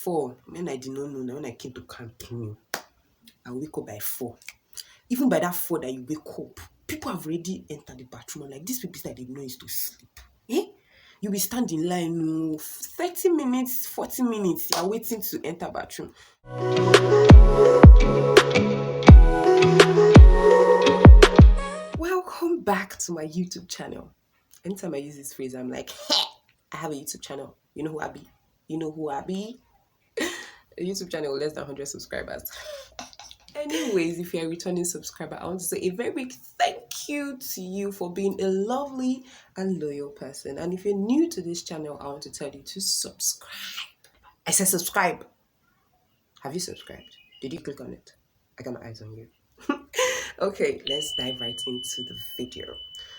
before, when I did not know, now when I came to camp, I wake up by 4. Even by that 4 that you wake up, people have already entered the bathroom. Like, these people that they know is to sleep. You will stand in line, 30 minutes, 40 minutes, you are waiting to enter bathroom. Welcome back to my YouTube channel. Anytime I use this phrase, I'm like, hey, I have a YouTube channel. You know who I be? You know who I be? A YouTube channel with less than 100 subscribers. Anyways, if you're a returning subscriber, I want to say a very big thank you to you for being a lovely and loyal person. And if you're new to this channel, I want to tell you to subscribe. I said subscribe. Have you subscribed? Did you click on it? I got my eyes on you. Okay, let's dive right into the video.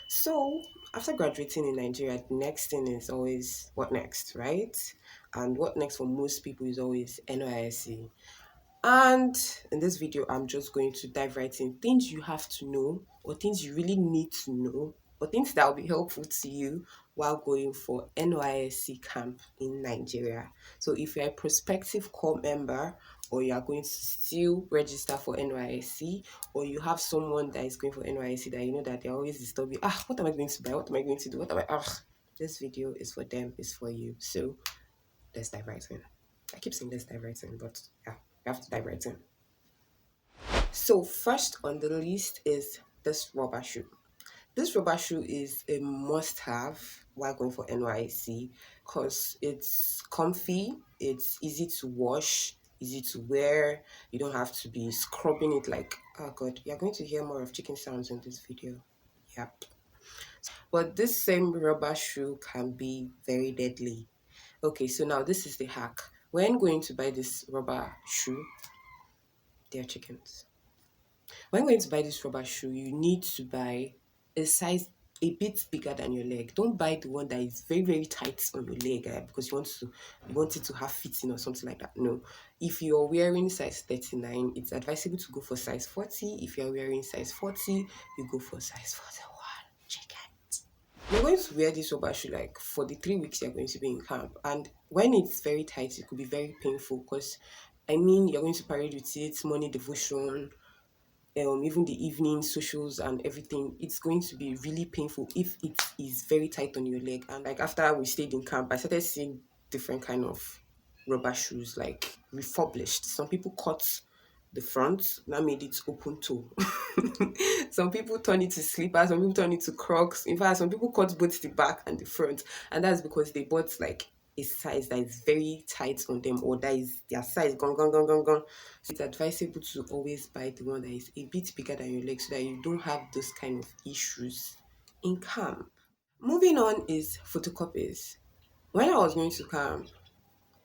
So, after graduating in Nigeria, the next thing is always what next, right? And what next for most people is always Nysc. And in this video, I'm just going to dive right in things you have to know, or things you really need to know, or things that will be helpful to you while going for Nysc camp in Nigeria. So if you're a prospective core member, or you are going to still register for Nysc, or you have someone that is going for Nysc that you know that they're always disturbing, what am I going to buy? What am I going to do? This video is for them, it's for you. So let's dive right in. I keep saying let's dive right in, but yeah, we have to dive right in. So first on the list is this rubber shoe. This rubber shoe is a must-have while going for Nysc because it's comfy, it's easy to wash, easy to wear. You don't have to be scrubbing it like, oh god, you're going to hear more of chicken sounds in this video. Yep. But this same rubber shoe can be very deadly. Okay, so now this is the hack. When going to buy this rubber shoe, they are chickens. When going to buy this rubber shoe, you need to buy a size a bit bigger than your leg. Don't buy the one that is very, very tight on your leg because you want it to have fitting or something like that. No. If you're wearing size 39, it's advisable to go for size 40. If you're wearing size 40, you go for size 41. You're going to wear this rubber shoe like for the 3 weeks you're going to be in camp. And when it's very tight, it could be very painful because, you're going to parade with it, morning devotion, even the evening socials and everything. It's going to be really painful if it is very tight on your leg. And like after we stayed in camp, I started seeing different kind of rubber shoes, like refurbished. Some people cut the front, that made it open toe. Some people turn it to slippers, some people turn it to Crocs. In fact, some people cut both the back and the front, and that's because they bought like a size that is very tight on them, or that is their size gone. So it's advisable to always buy the one that is a bit bigger than your leg so that you don't have those kind of issues in camp. Moving on is photocopies. When I was going to camp,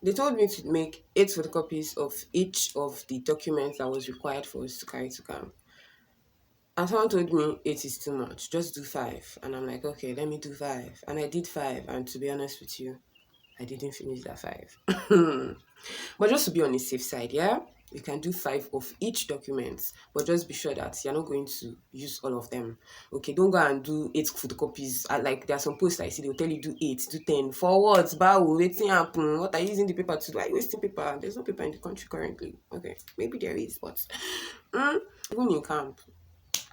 they told me to make 8 photocopies of each of the documents that was required for us to carry to camp. And someone told me 8 is too much, just do 5. And I'm like, okay, let me do 5. And I did 5. And to be honest with you, I didn't finish that 5. But just to be on the safe side, yeah, you can do 5 of each document, but just be sure that you're not going to use all of them. Okay, don't go and do 8 photocopies. Like there are some posts I see, they'll tell you do 8, do 10. For what? Waiting happen. What are you using the paper to do? Why are you wasting paper? There's no paper in the country currently. Okay, maybe there is, but even in camp,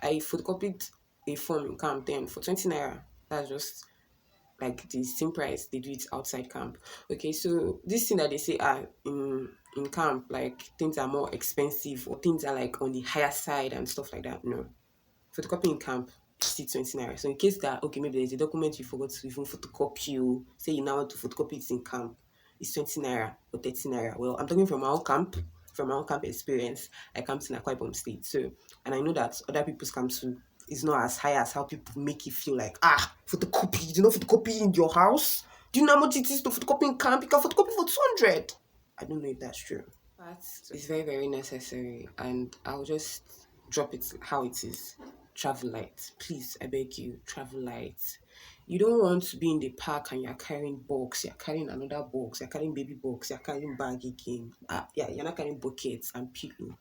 I photocopied a form in camp then for 20 naira. That's just like the same price they do it outside camp. Okay, so this thing that they say in camp, like things are more expensive or things are like on the higher side and stuff like that. No, photocopy in camp still 20 naira. So in case that maybe there's a document you forgot to even photocopy, you say you now want to photocopy it in camp, it's 20 naira or 30 naira. Well, I'm talking from my own camp. From my own camp experience, I camped in Akwa Ibom State, so and I know that other people's camps too is not as high as how people make it feel like, photocopy, you know, photocopy in your house? Do you know how much it is to photocopy in camp? You can photocopy for 200. I don't know if that's true. But it's very, very necessary, and I'll just drop it how it is. Travel light. Please, I beg you, travel light. You don't want to be in the park and you're carrying box, you're carrying another box, you're carrying baby box, you're carrying bag again. You're not carrying buckets and pillow.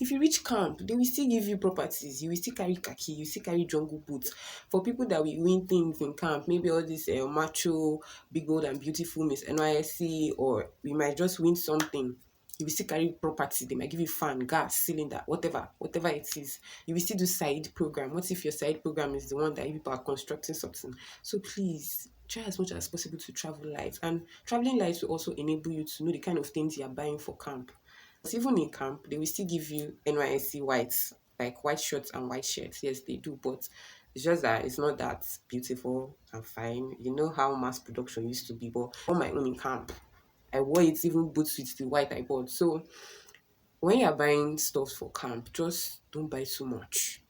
If you reach camp, they will still give you properties. You will still carry khaki. You will still carry jungle boots. For people that will win things in camp, maybe all this macho, big, bold, and beautiful Miss Nysc, or we might just win something. You will still carry property. They might give you fan, gas, cylinder, whatever it is. You will still do side program. What if your side program is the one that you people are constructing something? So please, try as much as possible to travel light. And traveling light will also enable you to know the kind of things you are buying for camp. Because even in camp, they will still give you NYSC whites, like white shirts and white shirts. Yes, they do, but it's just that it's not that beautiful and fine. You know how mass production used to be, but on my own in camp, I wore it even boots with the white I bought. So when you're buying stuff for camp, just don't buy so much.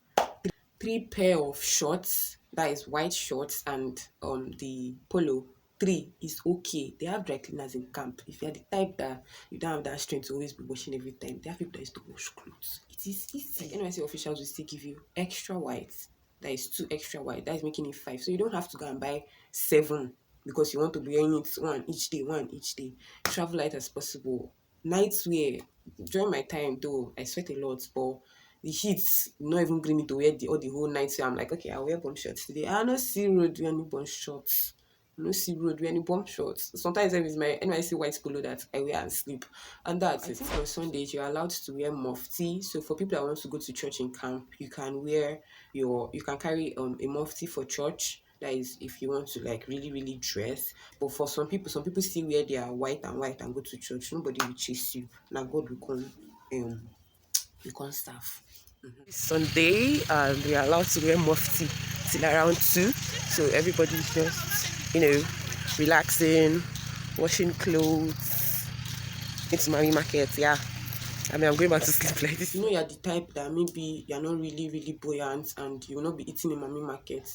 3 pair of shorts, that is white shorts, and the polo. 3 is okay. They have dry cleaners in camp. If you're the type that you don't have that strength to always be washing every time, they have people that used to wash clothes. It is easy. NYC officials will still give you extra white. That is 2 extra white. That is making it 5. So you don't have to go and buy 7 because you want to be wearing it one each day. Travel light as possible. Night wear. During my time though, I sweat a lot, but the heat not even bring me to wear the whole night. So I'm like, okay, I'll wear bomb shorts today. I no see road wear any bomb shorts. No see road wear any bomb shorts. Sometimes there is my NYC white polo that I wear and sleep. And that's it. On Sundays, you're allowed to wear mufti. So for people that want to go to church in camp, you can carry a mufti for church. That is if you want to like really, really dress. But for some people still wear their white and go to church. Nobody will chase you. Now God will become staff. Sunday, we are allowed to wear mufti till around 2. So everybody's just, relaxing, washing clothes, into my market. Yeah. I mean, I'm going back to sleep like this. You're the type that maybe you're not really, really buoyant and you will not be eating in mommy market.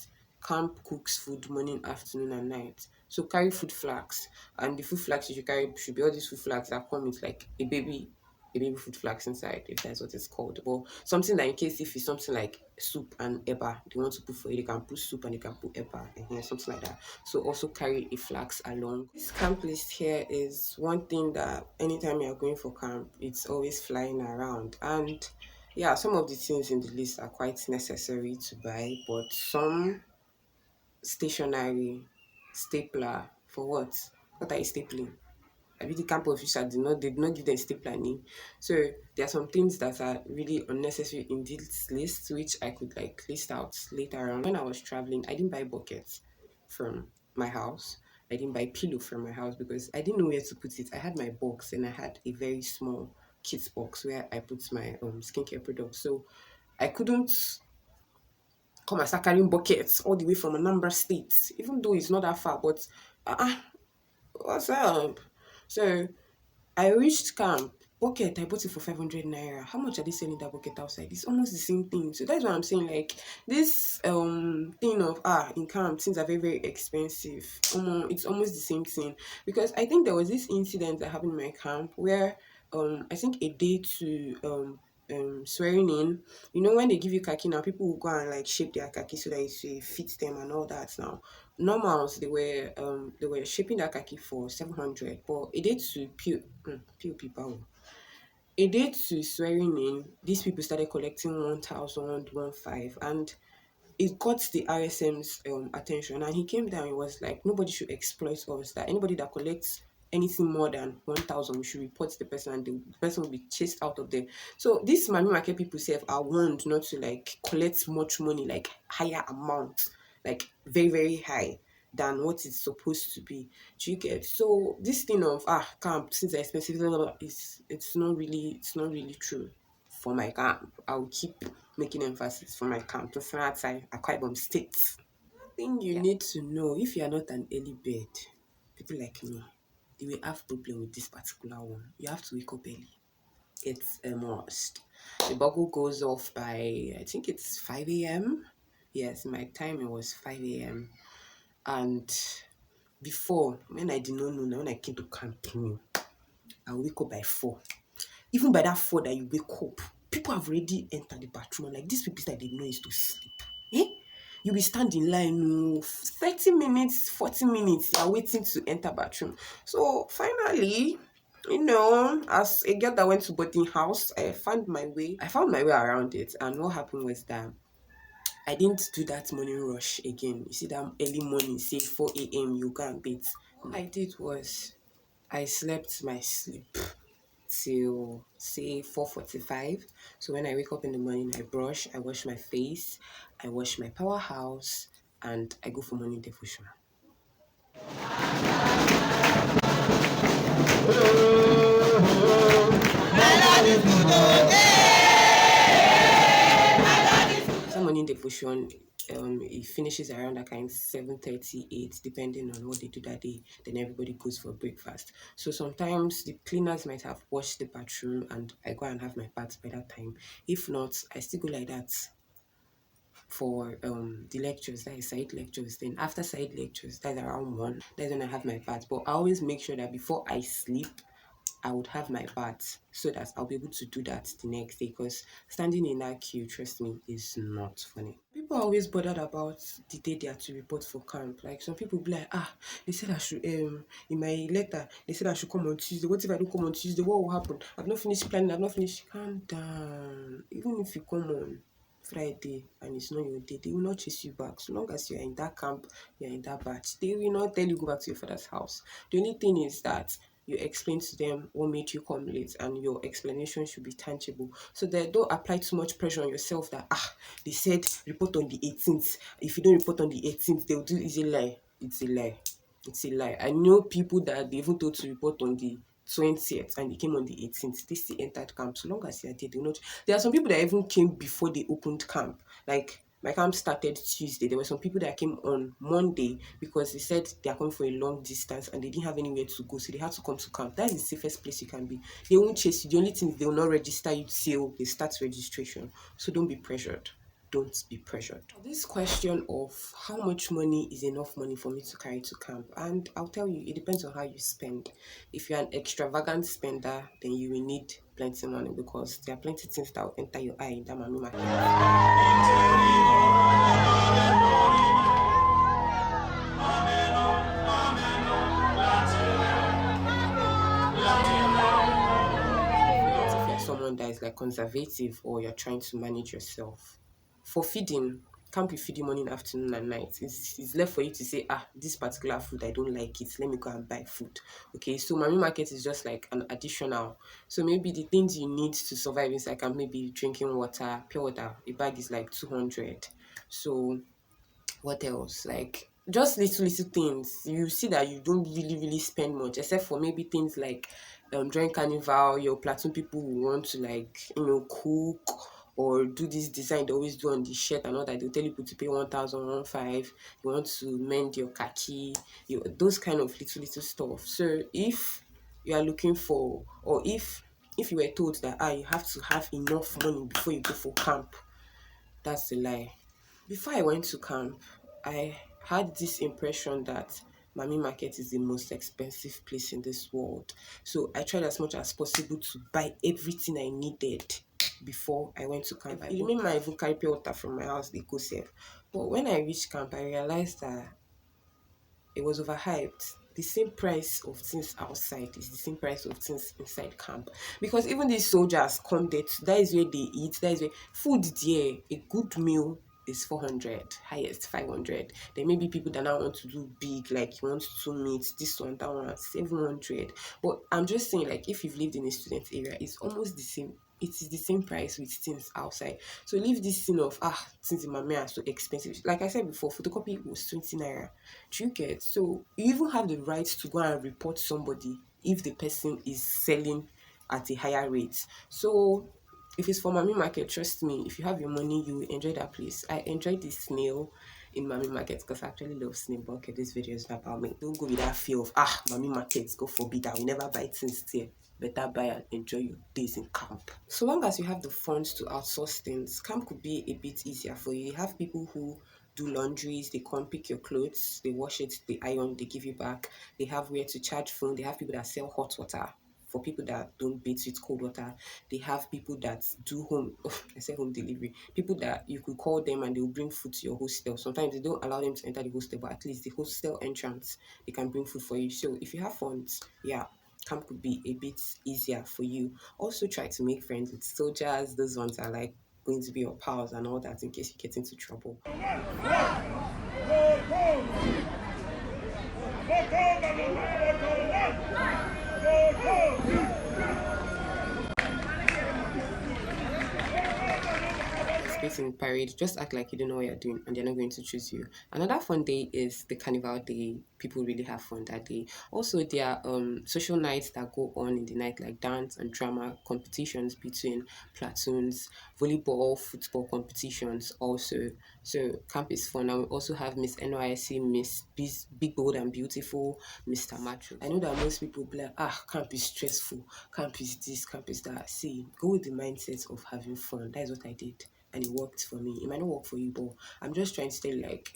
Camp cooks food morning, afternoon, and night. So carry food flags. And the food flags you should carry should be all these food flags that come with like a baby food flags inside, if that's what it's called. But something that in case if it's something like soup and eba, they want to put for it, they can put soup and they can put eba and something like that. So also carry a flags along. This camp list here is one thing that anytime you're going for camp, it's always flying around. And yeah, some of the things in the list are quite necessary to buy, but some stationery, stapler, for what? What are you stapling? I mean, the camp official did not give them stapler name. So there are some things that are really unnecessary in this list, which I could like list out later on. When I was traveling, I didn't buy buckets from my house. I didn't buy pillow from my house because I didn't know where to put it. I had my box and I had a very small kids box where I put my skincare products. So I couldn't come and start carrying buckets all the way from Anambra State, even though it's not that far. But what's up? So I reached camp. Bucket, I bought it for 500 naira. How much are they selling that bucket outside? It's almost the same thing. So that's what I'm saying. Like this thing of in camp, things are very, very expensive. It's almost the same thing. Because I think there was this incident that happened in my camp where I think a day to swearing in, when they give you khaki now, people will go and like shape their khaki so that it fits them and all that. Now normals, they were shaping that khaki for 700, but a day to people, a day to swearing in, these people started collecting 1,000, 1,500, and it got the RSM's attention, and he came down. He was like, nobody should exploit us, that anybody that collects anything more than 1,000, we should report the person, and the person will be chased out of there. So these money market people are warned not to like collect much money, like higher amount, like very, very high than what it's supposed to be. Do you get? So this thing of camp, since they're expensive, it's not really true for my camp. I'll keep making emphasis for my camp to start outside Akwa Ibom State. One thing you need to know, if you are not an early bird, people like me, they will have problem with this particular one. You have to wake up early. It's a must. The bugle goes off by, I think it's 5 a.m. Yes, my time it was 5 a.m. And before, when I did not know, when I came to camp, I wake up by 4. Even by that 4 that you wake up, people have already entered the bathroom. Like these people that they know is to sleep. You will stand in line 30 minutes, 40 minutes, you are waiting to enter bathroom. So finally, As a girl that went to boarding house, I found my way. I found my way around it, and what happened was that I didn't do that morning rush again. You see that early morning, say 4 a.m., you go and bathe. What I did was I slept my sleep till say 4:45. So when I wake up in the morning, I brush, I wash my face, I wash my powerhouse, and I go for morning devotion. After morning devotion, it finishes around that kind 7:38, depending on what they do that day. Then everybody goes for breakfast. So sometimes the cleaners might have washed the bathroom and I go and have my bath by that time. If not, I still go like that for the lectures, that is side lectures. Then after side lectures, that's around 1, that's when I have my bath. But I always make sure that before I sleep, I would have my bath so that I'll be able to do that the next day, because standing in that queue, trust me, is not funny. People are always bothered about the day they are to report for camp. Like some people be like, they said I should in my letter, they said I should come on Tuesday. What if I don't come on Tuesday? What will happen? I've not finished planning, I've not finished. Calm down. Even if you come on Friday and it's not your day, they will not chase you back. So long as you're in that camp, you're in that batch, they will not tell you go back to your father's house. The only thing is that you explain to them what made you come late, and your explanation should be tangible, so that don't apply too much pressure on yourself that they said report on the 18th. If you don't report on the 18th, they'll do. Is a lie. It's a lie. It's a lie. I know people that they even told to report on the 20th and they came on the 18th. They still entered camp. So long as you're there, they'll not. There are some people that even came before they opened camp. Like my camp started Tuesday. There were some people that came on Monday because they said they are coming for a long distance and they didn't have anywhere to go, so they had to come to camp. That is the safest place you can be. They won't chase you. The only thing is they will not register you till they start registration. So don't be pressured. Don't be pressured. This question of how much money is enough money for me to carry to camp, and I'll tell you, it depends on how you spend. If you're an extravagant spender, then you will need plenty money, because there are plenty things that will enter your eye in that mommy market. If you're someone that is like conservative or you're trying to manage yourself, for feeding, can't be feeding morning, afternoon, and night. It's left for you to say, this particular food, I don't like it. Let me go and buy food. Okay, so mommy market is just like an additional. So maybe the things you need to survive inside camp, maybe drinking water, pure water, a bag is like 200. So what else? Like just little things. You see that you don't really spend much, except for maybe things like during carnival, your platoon people will want to like cook or do this design they always do on the shirt and all that. They'll tell you to pay 1,000, 1,500. You want to mend your khaki, those kind of little stuff. So if you are looking for, or if you were told that you have to have enough money before you go for camp, that's a lie. Before I went to camp, I had this impression that Mami Market is the most expensive place in this world. So I tried as much as possible to buy everything I needed before I went to camp. I remember I even carry pure water from my house, they go save. But when I reached camp, I realized that it was overhyped. The same price of things outside is the same price of things inside camp. Because even these soldiers come there, that is where they eat, that is where food there, a good meal is 400, highest 500. There may be people that now want to do big, like you want to meet this one, that one, 700. But I'm just saying, like, if you've lived in a student area, it's almost the same. It is the same price with things outside. So leave this thing of things in Mami are so expensive. Like I said before, photocopy was 20 naira. Do you get? So you even have the right to go and report somebody if the person is selling at a higher rate. So if it's for Mami Market, trust me, if you have your money, you will enjoy that place. I enjoyed the snail in Mami Market because I actually love snail. But okay, this video is not about me. Don't go with that fear of Mami Market, God forbid, I will never buy things there. Better buy and enjoy your days in camp. So long as you have the funds to outsource things, camp could be a bit easier for you. You have people who do laundries, they come pick your clothes, they wash it, they iron, they give you back. They have where to charge phone. They have people that sell hot water for people that don't bathe with cold water. They have people that do home, I say home delivery. People that you could call them and they will bring food to your hostel. Sometimes they don't allow them to enter the hostel, but at least the hostel entrance, they can bring food for you. So if you have funds, yeah, camp could be a bit easier for you. Also try to make friends with soldiers. Those ones are like going to be your pals and all that in case you get into trouble. Participating in parade, just act like you don't know what you're doing and they're not going to choose you. Another fun day is the carnival day. People really have fun that day. Also, there are social nights that go on in the night, like dance and drama competitions between platoons, volleyball, football competitions also. So camp is fun. And we also have Miss Nysc, Miss Big Bold and Beautiful, Mr. Macho. I know that most people be like, camp is stressful, camp is this, camp is that. See, go with the mindset of having fun. That is what I did, and it worked for me. It might not work for you, but I'm just trying to tell you, like,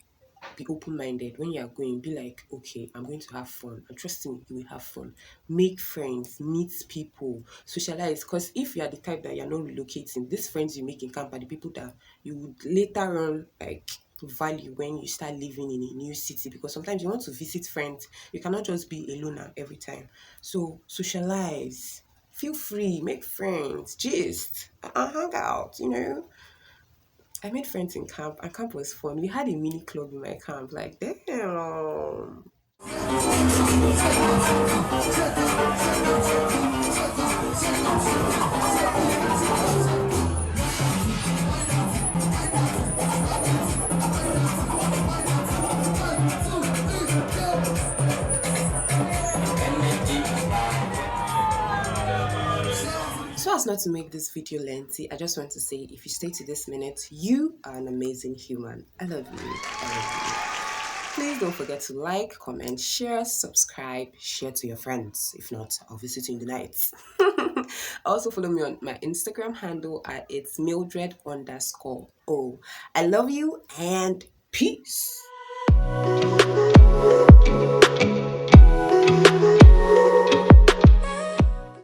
be open-minded. When you are going, be like, okay, I'm going to have fun, and trust me, you will have fun. Make friends, meet people, socialize. Because if you are the type that you're not relocating, these friends you make in camp are the people that you would later on like value when you start living in a new city, because sometimes you want to visit friends. You cannot just be a loner every time. So socialize, feel free, make friends, gist, and hang out, I made friends in camp, and camp was fun. We had a mini club in my camp. Like, damn. So as not to make this video lengthy, I just want to say, if you stay to this minute, you are an amazing human. I love you. I love you. Please don't forget to like, comment, share, subscribe, share to your friends. If not, I'll visit you in the night. Also follow me on my Instagram handle at it's Mildred_. I love you and peace.